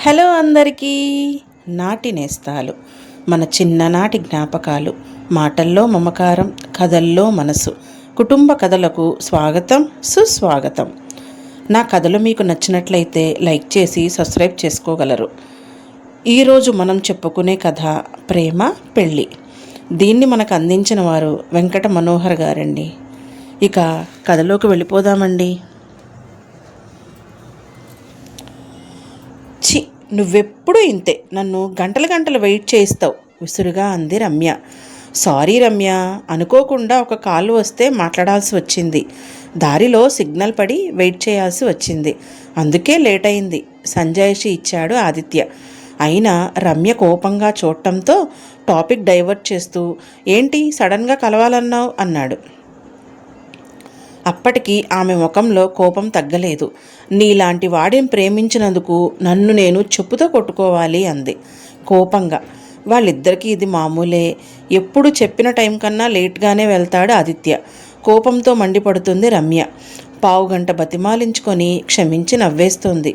Hello అందరికీ. నాటి నేస్తాలు, మన చిన్ననాటి జ్ఞాపకాలు, మాటల్లో మమకారం, కథల్లో మనసు, కుటుంబ కథలకు స్వాగతం, సుస్వాగతం. నా కథలు మీకు నచ్చినట్లయితే లైక్ చేసి సబ్స్క్రైబ్ చేసుకోగలరు. ఈరోజు మనం చెప్పుకునే కథ ప్రేమ పెళ్ళి. దీన్ని మనకు అందించిన వారు వెంకట మనోహర్ గారండి. ఇక కథలోకి వెళ్ళిపోదామండి. చి, నువ్వెప్పుడు ఇంతే, నన్ను గంటలు గంటలు వెయిట్ చేయిస్తావు విసురుగా అంది రమ్య. సారీ రమ్య, అనుకోకుండా ఒక కాల్ వస్తే మాట్లాడాల్సి వచ్చింది. దారిలో సిగ్నల్ పడి వెయిట్ చేయాల్సి వచ్చింది, అందుకే లేట్ అయింది సంజాయిషి ఇచ్చాడు ఆదిత్య. అయినా రమ్య కోపంగా చూడటంతో టాపిక్ డైవర్ట్ చేస్తూ, ఏంటి సడన్గా కలవాలన్నావు అన్నాడు. అప్పటికి ఆమె ముఖంలో కోపం తగ్గలేదు. నీలాంటి వాడిని ప్రేమించినందుకు నన్ను నేను చెప్పుతో కొట్టుకోవాలి అంది కోపంగా. వాళ్ళిద్దరికీ ఇది మామూలే, ఎప్పుడు చెప్పిన టైం కన్నా లేట్గానే వెళ్తాడు ఆదిత్య. కోపంతో మండిపడుతుంది రమ్య. పావుగంట బతిమాలించుకొని క్షమించి నవ్వేస్తుంది.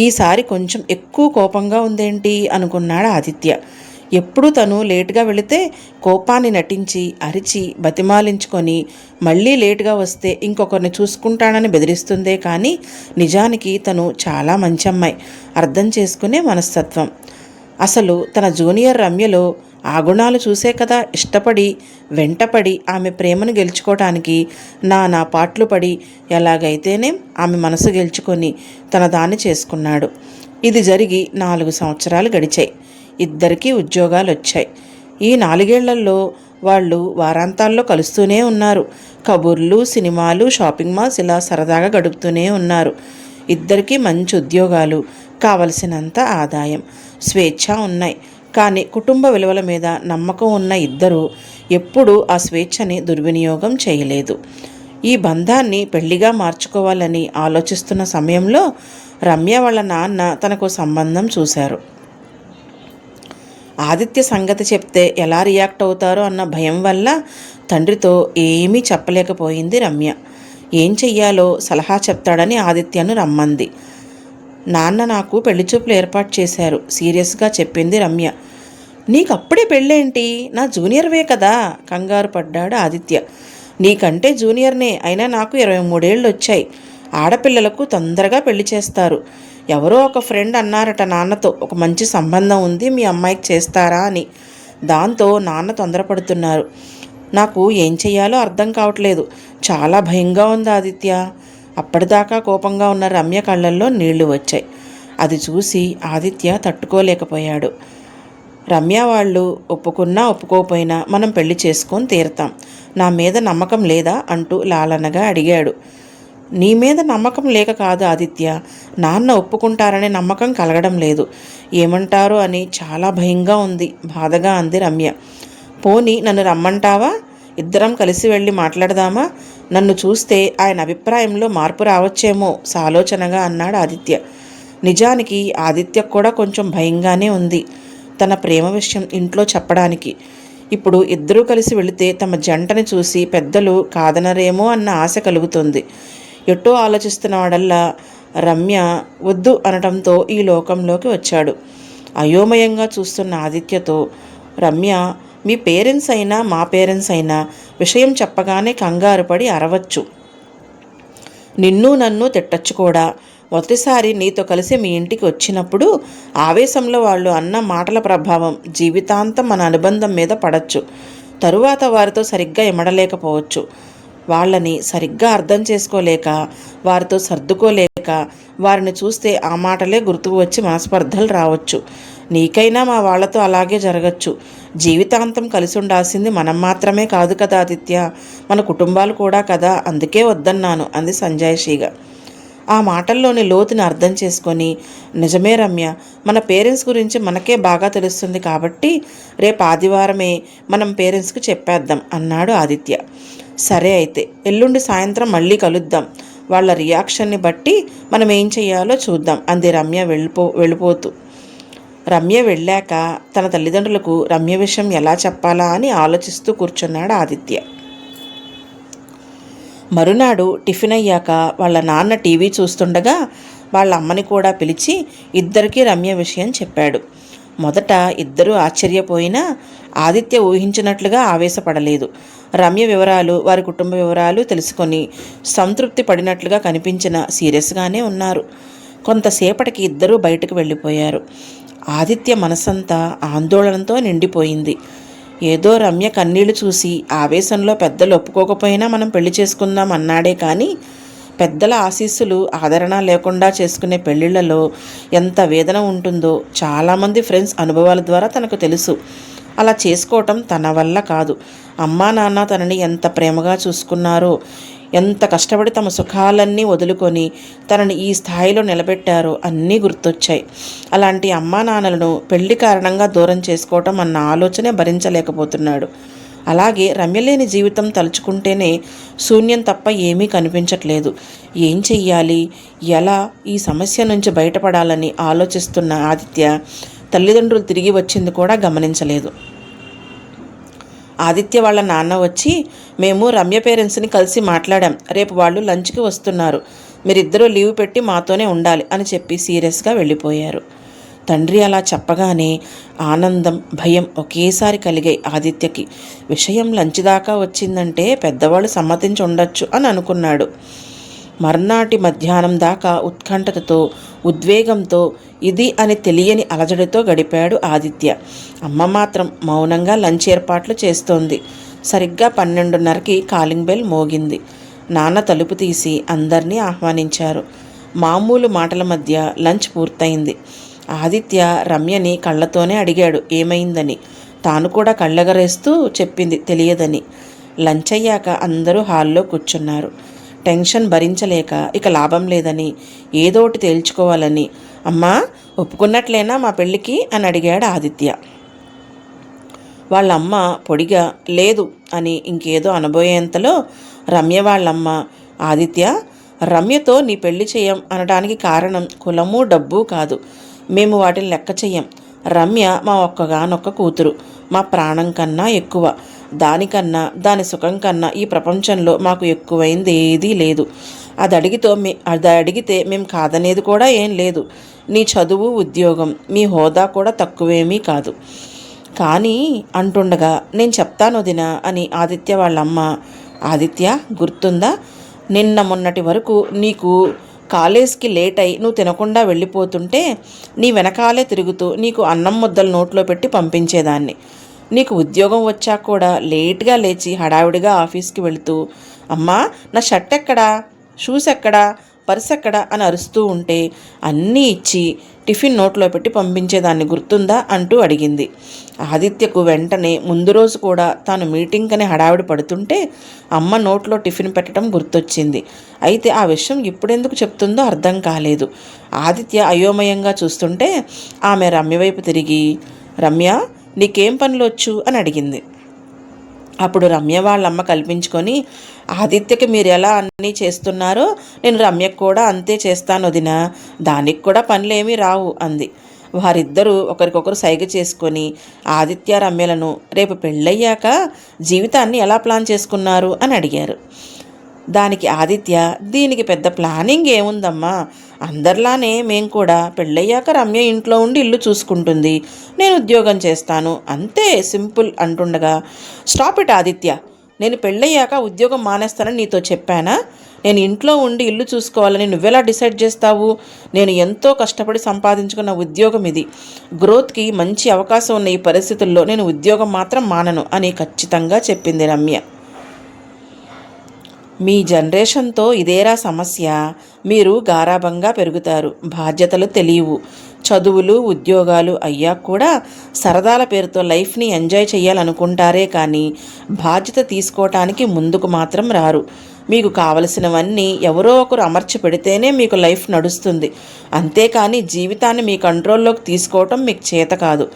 ఈసారి కొంచెం ఎక్కువ కోపంగా ఉందేంటి అనుకున్నాడు ఆదిత్య. ఎప్పుడు తను లేటుగా వెళితే కోపాన్ని నటించి అరిచి బతిమాలించుకొని మళ్ళీ లేటుగా వస్తే ఇంకొకరిని చూసుకుంటానని బెదిరిస్తుందే కానీ నిజానికి తను చాలా మంచి అమ్మాయి, అర్థం చేసుకునే మనస్తత్వం. అసలు తన జూనియర్ రమ్యలో ఆ గుణాలు చూసే కదా ఇష్టపడి వెంటపడి ఆమె ప్రేమను గెలుచుకోవటానికి నా పాటలు పడి ఎలాగైతేనే ఆమె మనసు గెలుచుకొని తన దాన్ని చేసుకున్నాడు. ఇది జరిగి 4 సంవత్సరాలు గడిచాయి. ఇద్దరికీ ఉద్యోగాలు వచ్చాయి. ఈ 4 ఏళ్లలో వాళ్ళు వారాంతాల్లో కలుస్తూనే ఉన్నారు. కబుర్లు, సినిమాలు, షాపింగ్ మాల్స్ ఇలా సరదాగా గడుపుతూనే ఉన్నారు. ఇద్దరికీ మంచి ఉద్యోగాలు, కావలసినంత ఆదాయం, స్వేచ్ఛ ఉన్నాయి. కానీ కుటుంబ విలువల మీద నమ్మకం ఉన్న ఇద్దరు ఎప్పుడూ ఆ స్వేచ్ఛని దుర్వినియోగం చేయలేదు. ఈ బంధాన్ని పెళ్లిగా మార్చుకోవాలని ఆలోచిస్తున్న సమయంలో రమ్య వాళ్ళ నాన్న తనకు సంబంధం చూశారు. ఆదిత్య సంగతి చెప్తే ఎలా రియాక్ట్ అవుతారో అన్న భయం వల్ల తండ్రితో ఏమీ చెప్పలేకపోయింది రమ్య. ఏం చెయ్యాలో సలహా చెప్తాడని ఆదిత్యను రమ్మంది. నాన్న నాకు పెళ్లి చూపులు ఏర్పాటు చేశారు సీరియస్గా చెప్పింది రమ్య. నీకు అప్పుడే పెళ్ళేంటి, నా జూనియర్వే కదా కంగారు పడ్డాడు ఆదిత్య. నీకంటే జూనియర్నే, అయినా నాకు 23 ఏళ్ళు వచ్చాయి. ఆడపిల్లలకు తొందరగా పెళ్లి చేస్తారు. ఎవరో ఒక ఫ్రెండ్ అన్నారట నాన్నతో, ఒక మంచి సంబంధం ఉంది మీ అమ్మాయికి చేస్తారా అని. దాంతో నాన్న తొందరపడుతున్నారు. నాకు ఏం చెయ్యాలో అర్థం కావట్లేదు, చాలా భయంగా ఉంది ఆదిత్య. అప్పటిదాకా కోపంగా ఉన్న రమ్య కళ్ళల్లో నీళ్లు వచ్చాయి. అది చూసి ఆదిత్య తట్టుకోలేకపోయాడు. రమ్య వాళ్ళు ఒప్పుకున్నా ఒప్పుకోపోయినా మనం పెళ్లి చేసుకొని తీరుతాం, నా మీద నమ్మకం లేదా అంటూ లాలనగా అడిగాడు. నీ మీద నమ్మకం లేక కాదు ఆదిత్య, నాన్న ఒప్పుకుంటారనే నమ్మకం కలగడం లేదు. ఏమంటారో అని చాలా భయంగా ఉంది బాధగా అంది రమ్య. పోనీ నన్ను రమ్మంటావా, ఇద్దరం కలిసి వెళ్ళి మాట్లాడదామా, నన్ను చూస్తే ఆయన అభిప్రాయంలో మార్పు రావచ్చేమో సాలోచనగా అన్నాడు ఆదిత్య. నిజానికి ఆదిత్యకు కూడా కొంచెం భయంగానే ఉంది తన ప్రేమ విషయం ఇంట్లో చెప్పడానికి. ఇప్పుడు ఇద్దరూ కలిసి వెళితే తమ జంటని చూసి పెద్దలు కాదనరేమో అన్న ఆశ కలుగుతుంది. ఎటో ఆలోచిస్తున్నవాడల్లా రమ్య వద్దు అనటంతో ఈ లోకంలోకి వచ్చాడు. అయోమయంగా చూస్తున్న ఆదిత్యతో రమ్య, మీ పేరెంట్స్ అయినా మా పేరెంట్స్ అయినా విషయం చెప్పగానే కంగారు పడి అరవచ్చు, నిన్ను నన్ను తిట్టచ్చు కూడా. మొదటిసారి నీతో కలిసి మీ ఇంటికి వచ్చినప్పుడు ఆవేశంలో వాళ్ళు అన్న మాటల ప్రభావం జీవితాంతం మన అనుబంధం మీద పడచ్చు. తరువాత వారితో సరిగ్గా ఇమడలేకపోవచ్చు. వాళ్ళని సరిగ్గా అర్థం చేసుకోలేక, వారితో సర్దుకోలేక, వారిని చూస్తే ఆ మాటలే గుర్తుకు వచ్చి మనస్పర్ధలు రావచ్చు. నీకైనా మా వాళ్లతో అలాగే జరగచ్చు. జీవితాంతం కలిసి ఉండాల్సింది మనం మాత్రమే కాదు కదా ఆదిత్య, మన కుటుంబాలు కూడా కదా, అందుకే వద్దన్నాను అంది సంజాయిషిగా. ఆ మాటల్లోని లోతుని అర్థం చేసుకొని, నిజమే రమ్య, మన పేరెంట్స్ గురించి మనకే బాగా తెలుస్తుంది కాబట్టి రేపు ఆదివారమే మనం పేరెంట్స్కి చెప్పేద్దాం అన్నాడు ఆదిత్య. సరే అయితే ఎల్లుండి సాయంత్రం మళ్ళీ కలుద్దాం, వాళ్ళ రియాక్షన్ని బట్టి మనం ఏం చెయ్యాలో చూద్దాం అంది రమ్య వెళ్ళిపోతూ. రమ్య వెళ్ళాక తన తల్లిదండ్రులకు రమ్య విషయం ఎలా చెప్పాలా అని ఆలోచిస్తూ కూర్చున్నాడు ఆదిత్య. మరునాడు టిఫిన్ అయ్యాక వాళ్ళ నాన్న టీవీ చూస్తుండగా వాళ్ళ అమ్మని కూడా పిలిచి ఇద్దరికీ రమ్య విషయం చెప్పాడు. మొదట ఇద్దరూ ఆశ్చర్యపోయినా ఆదిత్య ఊహించినట్లుగా ఆవేశపడలేదు. రమ్య వివరాలు, వారి కుటుంబ వివరాలు తెలుసుకొని సంతృప్తి పడినట్లుగా కనిపించిన సీరియస్గానే ఉన్నారు. కొంతసేపటికి ఇద్దరూ బయటకు వెళ్ళిపోయారు. ఆదిత్య మనసంతా ఆందోళనతో నిండిపోయింది. ఏదో రమ్య కన్నీళ్లు చూసి ఆవేశంలో పెద్దలు ఒప్పుకోకపోయినా మనం పెళ్లి చేసుకుందాం అన్నాడే కానీ పెద్దల ఆశీస్సులు, ఆదరణ లేకుండా చేసుకునే పెళ్లిళ్లలో ఎంత వేదన ఉంటుందో చాలామంది ఫ్రెండ్స్ అనుభవాల ద్వారా తనకు తెలుసు. అలా చేసుకోవటం తన వల్ల కాదు. అమ్మా నాన్న తనని ఎంత ప్రేమగా చూసుకున్నారో, ఎంత కష్టపడి తమ సుఖాలన్నీ వదులుకొని తనని ఈ స్థాయిలో నిలబెట్టారో అన్నీ గుర్తొచ్చాయి. అలాంటి అమ్మా నాన్నలను పెళ్లి కారణంగా దూరం చేసుకోవటం అన్న ఆలోచనే భరించలేకపోతున్నాడు. అలాగే రమ్యలేని జీవితం తలుచుకుంటేనే శూన్యం తప్ప ఏమీ కనిపించట్లేదు. ఏం చెయ్యాలి, ఎలా ఈ సమస్య నుంచి బయటపడాలని ఆలోచిస్తున్న ఆదిత్య తల్లిదండ్రులు తిరిగి వచ్చింది కూడా గమనించలేదు. ఆదిత్య వాళ్ళ నాన్న వచ్చి, మేము రమ్య పేరెంట్స్ని కలిసి మాట్లాడాం, రేపు వాళ్ళు లంచ్కి వస్తున్నారు, మీరిద్దరూ లీవ్ పెట్టి మాతోనే ఉండాలి అని చెప్పి సీరియస్గా వెళ్ళిపోయారు. తండ్రి అలా చెప్పగానే ఆనందం, భయం ఒకేసారి కలిగాయి ఆదిత్యకి. విషయం లంచ్ దాకా వచ్చిందంటే పెద్దవాళ్ళు సమ్మతించి ఉండొచ్చు అని అనుకున్నాడు. మర్నాటి మధ్యాహ్నం దాకా ఉత్కంఠతతో, ఉద్వేగంతో, ఇది అని తెలియని అలజడితో గడిపాడు ఆదిత్య. అమ్మ మాత్రం మౌనంగా లంచ్ ఏర్పాట్లు చేస్తోంది. సరిగ్గా 12:30కి కాలింగ్ బెల్ మోగింది. నాన్న తలుపు తీసి అందరినీ ఆహ్వానించారు. మామూలు మాటల మధ్య లంచ్ పూర్తయింది. ఆదిత్య రమ్యని కళ్ళతోనే అడిగాడు ఏమైందని. తాను కూడా కళ్ళెగరేస్తూ చెప్పింది తెలియదని. లంచ్ అయ్యాక అందరూ హాల్లో కూర్చున్నారు. టెన్షన్ భరించలేక ఇక లాభం లేదని, ఏదోటి తేల్చుకోవాలని, అమ్మా ఒప్పుకున్నట్లేనా మా పెళ్ళికి అని అడిగాడు ఆదిత్య. వాళ్ళమ్మ పొడిగా లేదు అని ఇంకేదో అనబోయేంతలో రమ్య వాళ్ళమ్మ, ఆదిత్య, రమ్యతో నీ పెళ్లి చేయం అనడానికి కారణం కులము డబ్బు కాదు. మేము వాటిని లెక్క చెయ్యం. రమ్య మా ఒక్కగానొక్క కూతురు, మా ప్రాణం కన్నా ఎక్కువ. దానికన్నా, దాని సుఖం కన్నా ఈ ప్రపంచంలో మాకు ఎక్కువైంది ఏదీ లేదు. అది అడిగితే మేము కాదనేది కూడా ఏం లేదు. నీ చదువు, ఉద్యోగం, మీ హోదా కూడా తక్కువేమీ కాదు. కానీ అంటుండగా, నేను చెప్తాను వదినా అని ఆదిత్య వాళ్ళమ్మ, ఆదిత్య గుర్తుందా, నిన్న మొన్నటి వరకు నీకు కాలేజ్కి లేట్ అయి నువ్వు తినకుండా వెళ్ళిపోతుంటే నీ వెనకాలే తిరుగుతూ నీకు అన్నం ముద్దలు నోట్లో పెట్టి పంపించేదాన్ని. నీకు ఉద్యోగం వచ్చాక కూడా లేట్గా లేచి హడావిడిగా ఆఫీస్కి వెళుతూ, అమ్మా నా షర్ట్ ఎక్కడా, షూస్ ఎక్కడా, పర్స్ ఎక్కడా అని అరుస్తూ ఉంటే అన్నీ ఇచ్చి టిఫిన్ నోట్లో పెట్టి పంపించేదాన్ని గుర్తుందా అంటూ అడిగింది. ఆదిత్యకు వెంటనే ముందు రోజు కూడా తాను మీటింగ్ అని హడావిడి పడుతుంటే అమ్మ నోట్లో టిఫిన్ పెట్టడం గుర్తొచ్చింది. అయితే ఆ విషయం ఇప్పుడెందుకు చెప్తుందో అర్థం కాలేదు. ఆదిత్య అయోమయంగా చూస్తుంటే ఆమె రమ్య వైపు తిరిగి, రమ్య నీకేం పనులొచ్చు అని అడిగింది. అప్పుడు రమ్య వాళ్ళమ్మ కల్పించుకొని, ఆదిత్యకి మీరు ఎలా అన్నీ చేస్తున్నారో నేను రమ్యకు కూడా అంతే చేస్తాను వదినా, దానికి కూడా పనులేమీ రావు అంది. వారిద్దరూ ఒకరికొకరు సైగ చేసుకొని ఆదిత్య రమ్యలను రేపు పెళ్ళయ్యాక జీవితాన్ని ఎలా ప్లాన్ చేసుకున్నారు అని అడిగారు. దానికి ఆదిత్య, దీనికి పెద్ద ప్లానింగ్ ఏముందమ్మా, అందరిలానే మేం కూడా పెళ్ళయ్యాక రమ్య ఇంట్లో ఉండి ఇల్లు చూసుకుంటుంది, నేను ఉద్యోగం చేస్తాను, అంతే సింపుల్ అంటుండగా, స్టాప్ ఇట్ ఆదిత్య, నేను పెళ్ళయ్యాక ఉద్యోగం మానేస్తానని నీతో చెప్పానా? నేను ఇంట్లో ఉండి ఇల్లు చూసుకోవాలని నువ్వెలా డిసైడ్ చేస్తావు? నేను ఎంతో కష్టపడి సంపాదించుకున్న ఉద్యోగం ఇది. గ్రోత్కి మంచి అవకాశం ఉన్న ఈ పరిస్థితుల్లో నేను ఉద్యోగం మాత్రం మానను అని ఖచ్చితంగా చెప్పింది రమ్య. మీ జనరేషన్తో ఇదేరా సమస్య. మీరు గారాబంగా పెరుగుతారు, బాధ్యతలు తెలియవు. చదువులు, ఉద్యోగాలు అయ్యాక కూడా సరదాల పేరుతో లైఫ్ని ఎంజాయ్ చేయాలనుకుంటారే కానీ బాధ్యత తీసుకోవటానికి ముందుకు మాత్రం రారు. మీకు కావలసినవన్నీ ఎవరో ఒకరు అమర్చి పెడితేనే మీకు లైఫ్ నడుస్తుంది. అంతేకాని జీవితాన్ని మీ కంట్రోల్లోకి తీసుకోవటం మీకు చేత కాదు.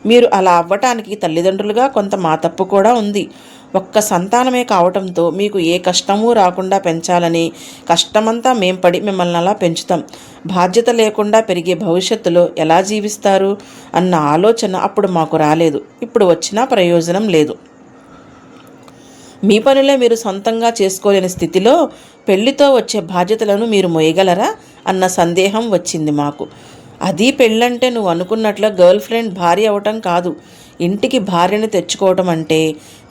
మీరు అలా అవ్వటానికి తల్లిదండ్రులుగా కొంత మా తప్పు కూడా ఉంది. ఒక్క సంతానమే కావటంతో మీకు ఏ కష్టమూ రాకుండా పెంచాలని కష్టమంతా మేం పడి మిమ్మల్ని అలా పెంచుతాం. బాధ్యత లేకుండా పెరిగే భవిష్యత్తులో ఎలా జీవిస్తారు అన్న ఆలోచన అప్పుడు మాకు రాలేదు. ఇప్పుడు వచ్చినా ప్రయోజనం లేదు. మీ పనులే మీరు సొంతంగా చేసుకోలేని స్థితిలో పెళ్లితో వచ్చే బాధ్యతలను మీరు మోయగలరా అన్న సందేహం వచ్చింది మాకు. అది పెళ్ళంటే నువ్వు అనుకున్నట్లు గర్ల్ ఫ్రెండ్ భార్య అవటం కాదు. ఇంటికి భార్యను తెచ్చుకోవటం అంటే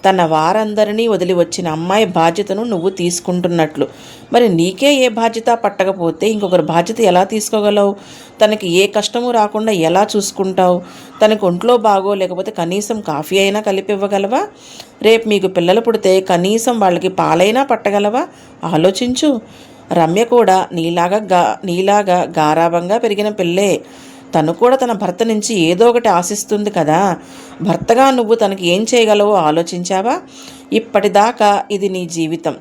తన వారందరినీ వదిలి వచ్చిన అమ్మాయి బాధ్యతను నువ్వు తీసుకుంటున్నట్లు. మరి నీకే ఏ బాధ్యత పట్టకపోతే ఇంకొకరి బాధ్యత ఎలా తీసుకోగలవు? తనకి ఏ కష్టము రాకుండా ఎలా చూసుకుంటావు? తనకు ఒంట్లో లేకపోతే కనీసం కాఫీ అయినా కలిపివ్వగలవా? రేపు మీకు పిల్లలు పుడితే కనీసం వాళ్ళకి పాలైనా పట్టగలవా? ఆలోచించు. రమ్య కూడా నీలాగా గారాబంగా పెరిగిన పిల్లే. తను కూడా తన భర్త నుంచి ఏదో ఒకటి ఆశిస్తుంది కదా. భర్తగా నువ్వు తనకి ఏం చేయగలవో ఆలోచించావా? ఇప్పటిదాకా ఇది నీ జీవితం.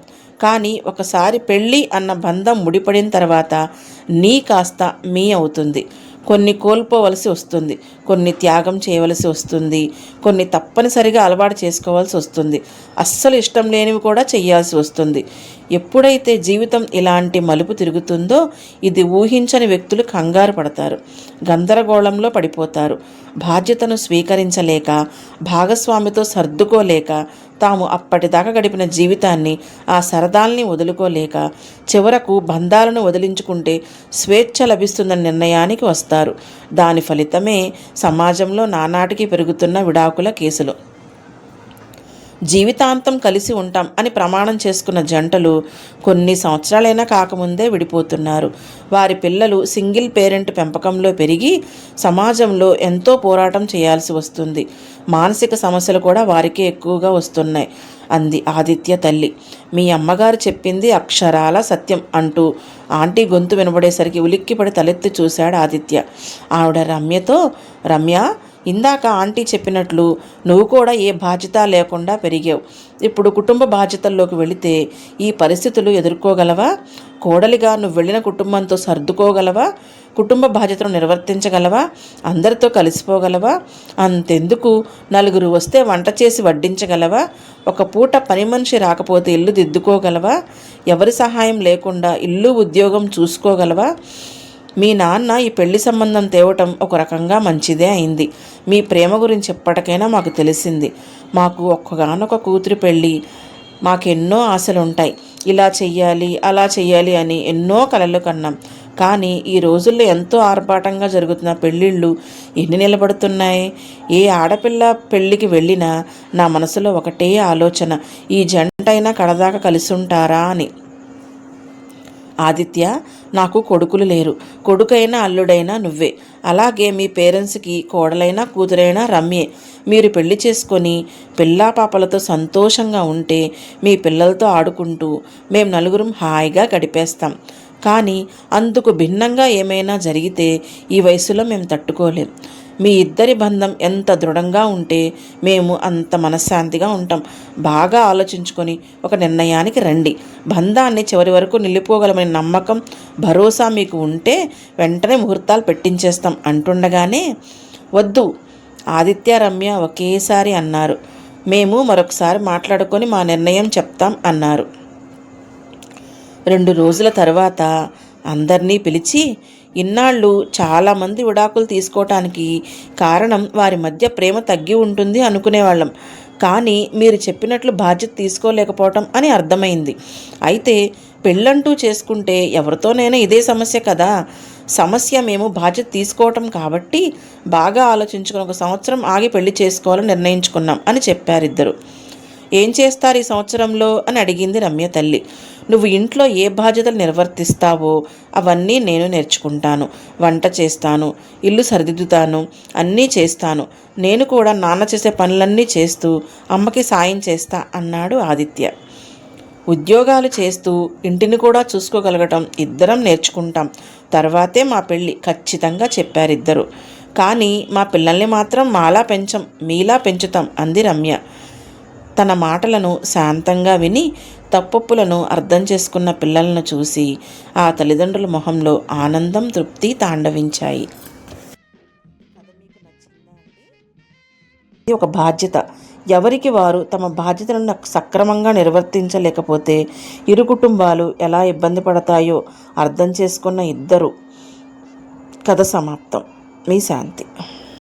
కానీ ఒకసారి పెళ్ళి అన్న బంధం ముడిపడిన తర్వాత నీ కాస్త మీ అవుతుంది. కొన్ని కోల్పోవలసి వస్తుంది, కొన్ని త్యాగం చేయవలసి వస్తుంది, కొన్ని తప్పనిసరిగా అలవాటు చేసుకోవాల్సి వస్తుంది, అస్సలు ఇష్టం లేనివి కూడా చేయాల్సి వస్తుంది. ఎప్పుడైతే జీవితం ఇలాంటి మలుపు తిరుగుతుందో ఇది ఊహించని వ్యక్తులు కంగారు పడతారు, గందరగోళంలో పడిపోతారు. బాధ్యతను స్వీకరించలేక, భాగస్వామితో సర్దుకోలేక, తాము అప్పటిదాకా గడిపిన జీవితాన్ని, ఆ సరదాల్ని వదులుకోలేక, చివరకు బంధాలను వదిలించుకుంటే స్వేచ్ఛ లభిస్తుందన్న నిర్ణయానికి వస్తారు. దాని ఫలితమే సమాజంలో నానాటికి పెరుగుతున్న విడాకుల కేసులు. జీవితాంతం కలిసి ఉంటాం అని ప్రమాణం చేసుకున్న జంటలు కొన్ని సంవత్సరాలైనా కాకముందే విడిపోతున్నారు. వారి పిల్లలు సింగిల్ పేరెంట్ పెంపకంలో పెరిగి సమాజంలో ఎంతో పోరాటం చేయాల్సి వస్తుంది. మానసిక సమస్యలు కూడా వారికే ఎక్కువగా వస్తున్నాయి అంది ఆదిత్య తల్లి. మీ అమ్మగారు చెప్పింది అక్షరాల సత్యం అంటూ ఆంటీ గొంతు వినబడేసరికి ఉలిక్కిపడి తలెత్తి చూశాడు ఆదిత్య. ఆవిడ రమ్యతో, రమ్య, ఇందాక ఆంటీ చెప్పినట్లు నువ్వు కూడా ఏ బాధ్యత లేకుండా పెరిగావు. ఇప్పుడు కుటుంబ బాధ్యతల్లోకి వెళితే ఈ పరిస్థితులు ఎదుర్కోగలవా? కోడలిగా నువ్వు వెళ్ళిన కుటుంబంతో సర్దుకోగలవా? కుటుంబ బాధ్యతను నిర్వర్తించగలవా? అందరితో కలిసిపోగలవా? అంతెందుకు, నలుగురు వస్తే వంట చేసి వడ్డించగలవా? ఒక పూట పని మనిషి రాకపోతే ఇల్లు దిద్దుకోగలవా? ఎవరి సహాయం లేకుండా ఇల్లు ఉద్యోగం చూసుకోగలవా? మీ నాన్న ఈ పెళ్లి సంబంధం తేవటం ఒక రకంగా మంచిదే అయింది. మీ ప్రేమ గురించి ఎప్పటికైనా మాకు తెలిసింది. మాకు ఒక్కగానొక కూతురు పెళ్ళి. మాకెన్నో ఆశలుంటాయి. ఇలా చెయ్యాలి, అలా చెయ్యాలి అని ఎన్నో కలలు కన్నాం. కానీ ఈ రోజుల్లో ఎంతో ఆర్భాటంగా జరుగుతున్న పెళ్ళిళ్ళు ఎన్ని నిలబడుతున్నాయి? ఏ ఆడపిల్ల పెళ్ళికి వెళ్ళినా నా మనసులో ఒకటే ఆలోచన, ఈ జంటైనా కడదాకా కలిసి ఉంటారా అని. ఆదిత్య, నాకు కొడుకులు లేరు. కొడుకైనా అల్లుడైనా నువ్వే. అలాగే మీ పేరెంట్స్కి కోడలైనా కూతురైనా రమ్యే. మీరు పెళ్లి చేసుకొని పిల్లా పాపలతో సంతోషంగా ఉంటే మీ పిల్లలతో ఆడుకుంటూ మేము నలుగురం హాయిగా గడిపేస్తాం. కానీ అందుకు భిన్నంగా ఏమైనా జరిగితే ఈ వయసులో మేము తట్టుకోలేం. మీ ఇద్దరి బంధం ఎంత దృఢంగా ఉంటే మేము అంత మనశ్శాంతిగా ఉంటాం. బాగా ఆలోచించుకొని ఒక నిర్ణయానికి రండి. బంధాన్ని చివరి వరకు నిలిపోగలమనే నమ్మకం, భరోసా మీకు ఉంటే వెంటనే ముహూర్తాలు పెట్టించేస్తాం అంటుండగానే, వద్దు, ఆదిత్య రమ్య ఒకేసారి అన్నారు. మేము మరొకసారి మాట్లాడుకొని మా నిర్ణయం చెప్తాం అన్నారు. 2 రోజుల తర్వాత అందరినీ పిలిచి, ఇన్నాళ్ళు చాలామంది విడాకులు తీసుకోవటానికి కారణం వారి మధ్య ప్రేమ తగ్గి ఉంటుంది అనుకునేవాళ్ళం. కానీ మీరు చెప్పినట్లు బాధ్యత తీసుకోలేకపోవటం అని అర్థమైంది. అయితే పెళ్ళంటూ చేసుకుంటే ఎవరితోనైనా ఇదే సమస్య కదా. సమస్య మేము బాధ్యత తీసుకోవటం కాబట్టి బాగా ఆలోచించుకుని 1 సంవత్సరం ఆగి పెళ్లి చేసుకోవాలని నిర్ణయించుకున్నాం అని చెప్పారిద్దరు. ఏం చేస్తారు ఈ సంవత్సరంలో అని అడిగింది రమ్య తల్లి. నువ్వు ఇంట్లో ఏ బాధ్యతలు నిర్వర్తిస్తావో అవన్నీ నేను నేర్చుకుంటాను. వంట చేస్తాను, ఇల్లు సరిదిద్దుతాను, అన్నీ చేస్తాను. నేను కూడా నాన్న చేసే పనులన్నీ చేస్తూ అమ్మకి సాయం చేస్తా అన్నాడు ఆదిత్య. ఉద్యోగాలు చేస్తూ ఇంటిని కూడా చూసుకోగలగటం ఇద్దరం నేర్చుకుంటాం. తర్వాతే మా పెళ్ళి ఖచ్చితంగా చెప్పారిద్దరు. కానీ మా పిల్లల్ని మాత్రం మాలా పెంచం, మీలా పెంచుతాం అంది రమ్య. తన మాటలను శాంతంగా విని తప్పొప్పులను అర్థం చేసుకున్న పిల్లలను చూసి ఆ తల్లిదండ్రుల మొహంలో ఆనందం, తృప్తి తాండవించాయి. ఇది ఒక బాధ్యత. ఎవరికి వారు తమ బాధ్యతలను సక్రమంగా నిర్వర్తించలేకపోతే ఇరు కుటుంబాలు ఎలా ఇబ్బంది పడతాయో అర్థం చేసుకున్న ఇద్దరు. కథ సమాప్తం. మీ శాంతి.